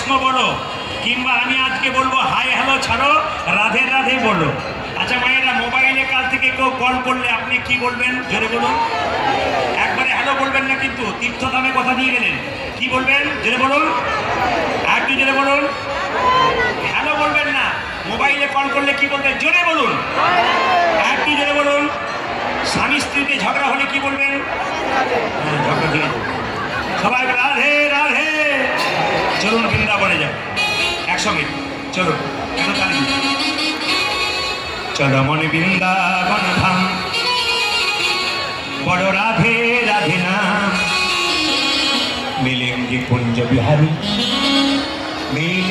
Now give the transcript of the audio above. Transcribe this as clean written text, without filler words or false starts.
কৃষ্ণ বলো, কিংবা আমি আজকে বলবো হাই হ্যালো ছাড়ো, রাধে রাধে বলো। আচ্ছা মায়েরা, মোবাইলে কাল থেকে কেউ কল করলে আপনি কি বলবেন জোরে বলুন? একবারে হ্যালো বলবেন না কিন্তু, তীর্থধামে কথা দিয়ে গেলেন, কি বলবেন জোরে বলুন? একটু জোরে বলুন। হ্যালো বলবেন না, মোবাইলে কল করলে কি বলবেন জোরে বলুন? একটু জোরে বলুন। স্বামী স্ত্রীতে ঝগড়া হলে কি বলবেন? হ্যাঁ, ঝগড়া দিয়ে সবাই রাধে রাধে। চলুন বৃন্দাবনে যাও একসঙ্গে, চলুন চলো মনে বৃন্দাবন ধাম, বড় রাধে রাধে নাম, মিলেঙ্গে কুঞ্জ বিহারী, মিল